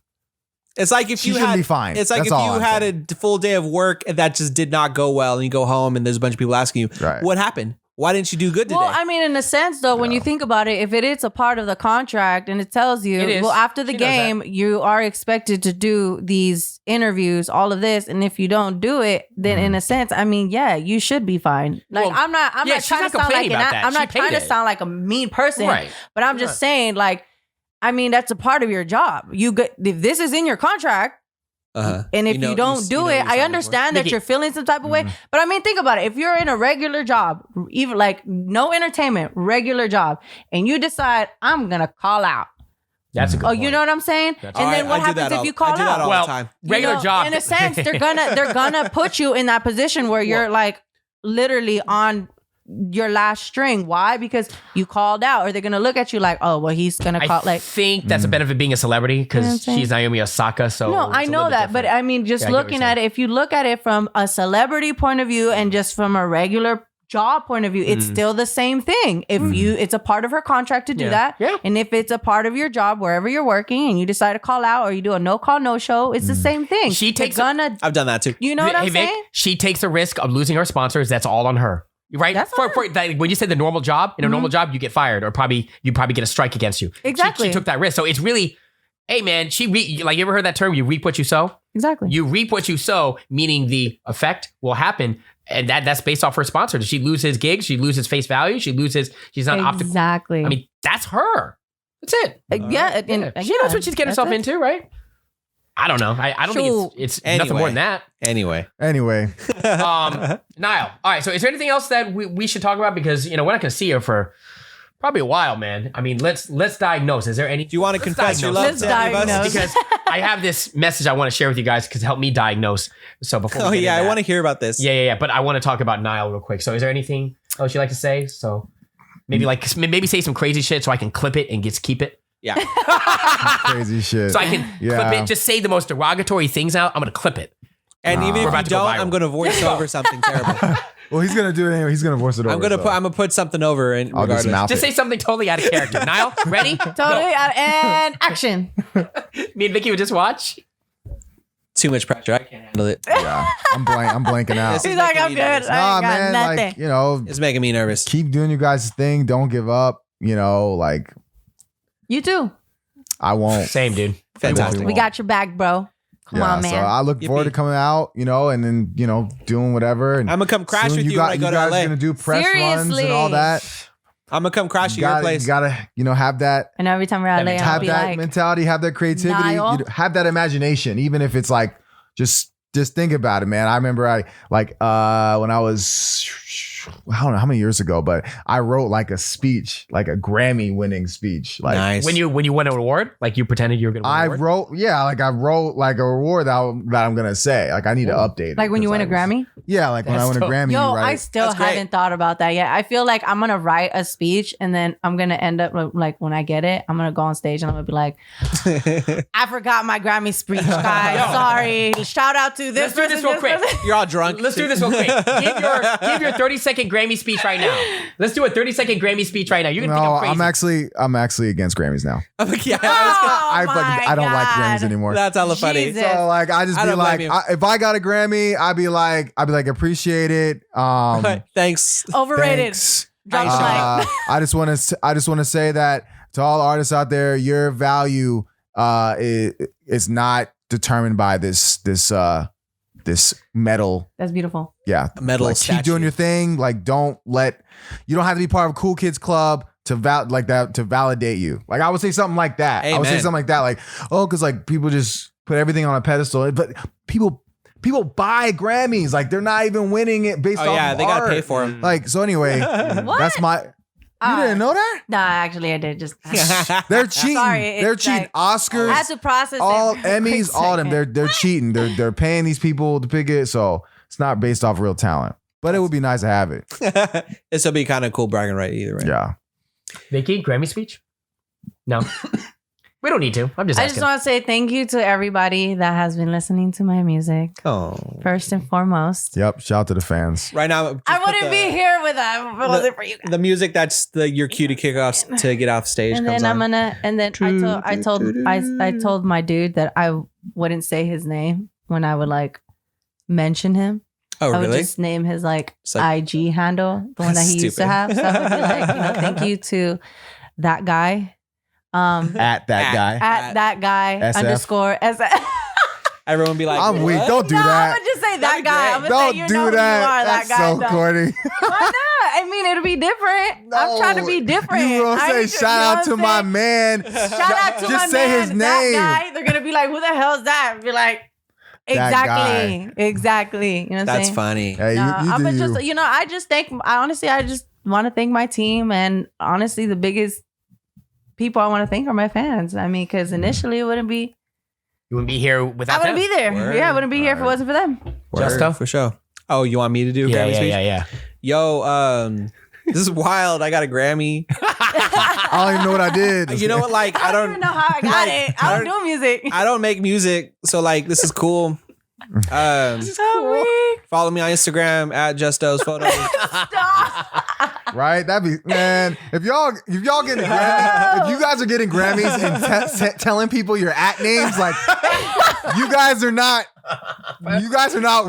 It's like if She you shouldn't had be fine. It's like That's if all you I'm had saying. a full day of work and that just did not go well, and you go home and there's a bunch of people asking you, Right. what happened? Why didn't you do good today? Well, I mean, in a sense, though, when you think about it, if it is a part of the contract and it tells you, well, after the game, you are expected to do these interviews, all of this, and if you don't do it, then in a sense, I mean, yeah, you should be fine. Like, Well, I'm not trying to sound like I'm not trying to sound like a mean person, Right. but I'm just saying, like, I mean, that's a part of your job. If this is in your contract. And if you don't do it, I understand that you're feeling some type of way. But I mean, think about it. If you're in a regular job, even like no entertainment, regular job, and you decide, I'm going to call out That's a good Oh, point. you know what I'm saying? That's and right. then what happens if you call I do that out? all Well, the time. regular job. In a sense, they're gonna put you in that position where you're like literally on your last string. Why? Because you called out, or they're gonna look at you like, oh, well, he's gonna call. I think that's a benefit of being a celebrity You know what I'm because saying? she's Naomi Osaka. So No, I it's a know little bit that, but different. I mean, just Yeah, I get what looking you're at it, if you look at it from a celebrity point of view and just from a regular job point of view, it's still the same thing. If it's a part of her contract to do Yeah. that, Yeah. and if it's a part of your job wherever you're working, and you decide to call out or you do a no call no show, it's the same thing. She They're takes gonna, I've done that too. you know what I'm Hey, Vic, saying? she takes the risk of losing her sponsors. That's all on her. Right? That's For, on her. like, when you say the normal job, in a normal job, you get fired or you probably get a strike against you. Exactly. She took that risk. So it's really, hey man, like you ever heard that term? You reap what you sow. Exactly. You reap what you sow, meaning the effect will happen. And that's based off her sponsor. Does she lose his gigs? She loses face value. She's not optical. Exactly. I mean, that's her. That's it. yeah, She knows what she's getting herself into, right? I don't know. I don't Sure. think it's nothing more than that. Anyway. Anyway, Niall. All right. So is there anything else that we should talk about? Because, we're not going to see her for probably a while, man. I mean, let's diagnose. Is there any? Do you want to confess your love Let's to any of us? diagnose. Because I have this message I want to share with you guys because it helped me diagnose. So before Oh we get yeah, into I that- want to hear about this. Yeah. But I want to talk about Nile real quick. So is there anything else you'd like to say? So maybe say some crazy shit so I can clip it and just keep it. Yeah. crazy shit. So I can Yeah. clip it, just say the most derogatory things out. I'm going to clip it. And even We're if you about to go don't, viral. I'm gonna voice over something terrible. Well, he's gonna do it anyway. He's gonna voice it over. I'm gonna so. put something over and I'll just regardless. mouth Just it. say something totally out of character. Niall, ready? totally. And action. Me and Vicky would just watch. Too much pressure. I can't handle it. Yeah, I'm blanking out. This He's is like, making I'm me good. nervous. I Nah, ain't got man, nothing. like It's making me nervous. keep doing your guys' thing. Don't give up. Like You too. I won't. Same, dude. Fantastic. We got your back, bro. Come on, man. So I look forward to coming out, and then doing whatever. And I'm gonna come crash soon with you when I you go to guys LA. gonna do press runs Seriously. and all that. I'm gonna come crash at your You place. gotta have that. And every time we're out late, I'll Have be that like, mentality, have that creativity, Niall? have that imagination, even if it's like just think about it, man. I remember when I was, I don't know how many years ago, but I wrote like a speech, like a Grammy winning speech. Like Nice. When you win an award, like you pretended you were going to win an award? I wrote like a reward that I'm gonna say. Like I need to update it. like when you win a Grammy? Yeah, like when I That's win a dope. Grammy, Yo, you write I it. still That's great. haven't thought about that yet. I feel like I'm gonna write a speech and then I'm gonna end up like when I get it, I'm gonna go on stage and I'm gonna be like, I forgot my Grammy speech, guys. Yo. Sorry. Shout out to this. Let's do this real quick. You're all drunk. Let's do this real quick. Give your 30-second Grammy speech right now. Let's do a 30-second Grammy speech right now. You're gonna think No, I'm crazy. I'm actually against Grammys now. Yeah, I don't like Grammys anymore. that's hella funny. Jesus. So like I just I be don't like, blame you. if I got a Grammy, I'd be like appreciate it. Thanks. Overrated. Thanks. Drop the mic. I just want to say that to all artists out there, your value is not determined by this medal. That's beautiful. Yeah, Medal Like, keep statue. doing your thing. Like you don't have to be part of a cool kids club to validate you. Like I would say something like that. I would say Amen. something like that. Like, oh, because like people just put everything on a pedestal, but people buy Grammys. Like they're not even winning it based Oh off yeah, of they gotta art. pay for him. Like so anyway, that's my. You didn't know that? Nah, actually I did just They're cheating. Sorry, They're it's cheating. like- Oscars, I had to process all it for a quick Emmys, all of them. second. They're cheating. They're paying these people to pick it. So it's not based off real talent. But it would be nice to have it. This will be kind of cool bragging right either way. Yeah. Vicky, Grammy speech? No. We don't need to. I'm just I asking. just want to say thank you to everybody that has been listening to my music. Oh. First and foremost. Yep. Shout out to the fans. Right now, just I put wouldn't be here with that if it wasn't for you guys. the music that's your cue to kick off to get off stage. And comes then on. I told my dude that I wouldn't say his name when I would like mention him. Oh I would really? just name his like It's like- IG handle, the one that he used to Stupid. have. So I would be like, thank you to that guy. At that guy. At that guy SF. _ Everyone be like, I'm weak. "What?" Don't do No, I'm that. gonna just say that That'd be guy. great. I'm gonna Don't say you do know who you that. are, That's that guy. so though. corny. Why not? I mean, it'll be different. I'm trying to be different. You gonna I say ain't- shout you know out what to I'm my saying? man. Shout out to Just my say man, his name. that guy. They're gonna be like, "Who the hell is that?" Be like, That exactly. You know what I'm That's saying? funny. Hey, No, you I'm do just, you. I just want to thank my team, and honestly, the biggest people I want to thank are my fans. I mean, because initially it wouldn't be. You wouldn't be here without I wouldn't them? be there. Word. Yeah, I wouldn't be here if it wasn't for them. Justo? For sure. Oh, you want me to do a Yeah, Grammy yeah, speech? yeah. Yo, this is wild. I got a Grammy. I don't even know what I did. You know what? Like, I don't even know how I got it. I don't do music. I don't make music, so like this is cool. Follow me on Instagram at Justo's photos. Right? That'd be, man. If y'all getting Grammys, if you guys are getting Grammys and telling people your at names, like you guys are not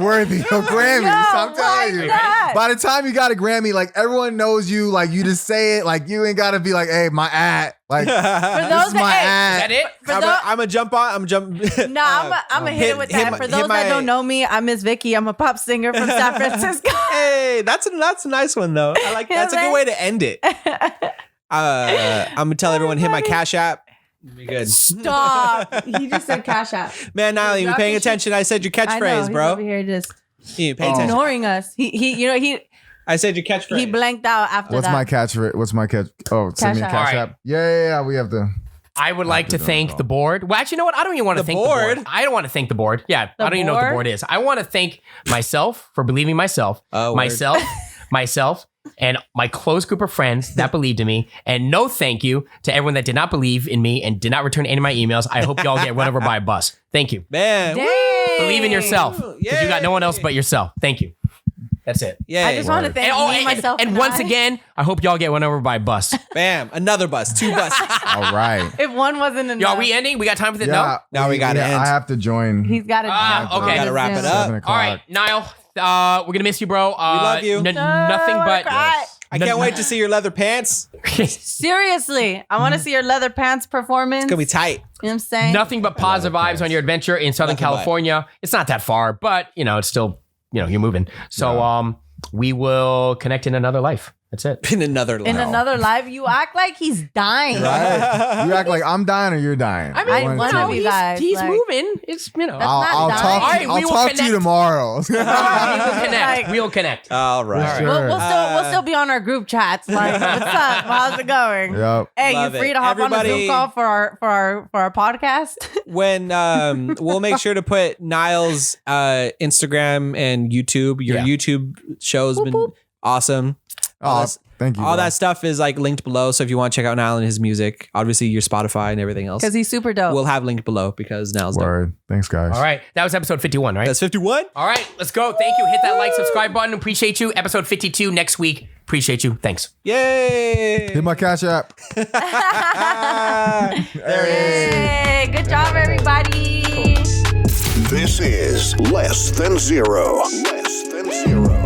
worthy of Grammys. I'm telling you. By the time you got a Grammy, like everyone knows you. Like you just say it. Like you ain't gotta be like, hey, my at. Like For this is my at. Is that it? I'm a jump on. I'm jump. No, I'm a hit it with that. For those that don't know me, I'm Miss Vicky. I'm a pop singer from San Francisco. Hey, that's a nice one though. I like that's a good way to end it. I'm gonna tell everyone hit my Cash App. Be good. Stop. He just said Cash App. Man, Nile, you paying attention? I said your catchphrase, He's bro. over here just You pay attention. ignoring us. He I said your catchphrase. he blanked out after What's that. my catch? What's my catch? Oh, send me a Cash Cash App. App. Yeah. We have to. I would like to thank the board. Well, actually, you know what? I don't even want to The thank board? the board. I don't want to thank the board. Yeah, The I don't even know what the board? board is. I want to thank myself for believing in myself, Oh, word. myself, and my close group of friends that believed in me. And no thank you to everyone that did not believe in me and did not return any of my emails. I hope y'all get run over by a bus. Thank you. Man. Dang. woo. Believe in yourself because you got no one else but yourself. Thank you. That's it. Yeah. I just want to thank me, myself, and once I. again, I hope y'all get run over by a bus. Bam. Another bus. 2 buses. All right. If one wasn't enough, Y'all, are we ending? We got time for this? Yeah. Now we gotta end. I have to join. he's got to. Okay. Gotta wrap it up. 7 No? o'clock. All right, Niall. We're gonna miss you, bro. We love you. Nothing but. I can't wait to see your leather pants. Seriously, I want to see your leather pants performance. It's gonna be tight. You know what I'm saying? Nothing but positive vibes on your adventure in Southern Nothing but. California. It's not that far, but it's still, you're moving. So we will connect in another life. That's it. In another life. In another life, you act like he's dying. Right? You act like I'm dying or you're dying. I mean, one of you guys, he's like- moving. It's I'll not talk. dying. All right, we I'll will talk to you connect. tomorrow. we will connect. Like- We'll connect. All right. Sure. We'll still be on our group chats. Like, what's up? How's it going? Yep. Hey, Love you free it. to hop on a Everybody- Zoom call for our podcast? When we'll make sure to put Nile's Instagram and YouTube. Your Yeah. YouTube show's been awesome. Oh, thank you. All bro. that stuff is like linked below. So if you want to check out Nile and his music, obviously your Spotify and everything else, Because he's super dope. we'll have linked below because Nile's dope. Word. Thanks, guys. All right, that was episode 51, right? That's 51. All right, let's go. Thank you. Hit that like, subscribe button. Appreciate you. Episode 52 next week. Appreciate you. Thanks. Yay! Hit my Cash App. There it is. Hey, good job, everybody. This is Less Than Zero. Less Than Zero.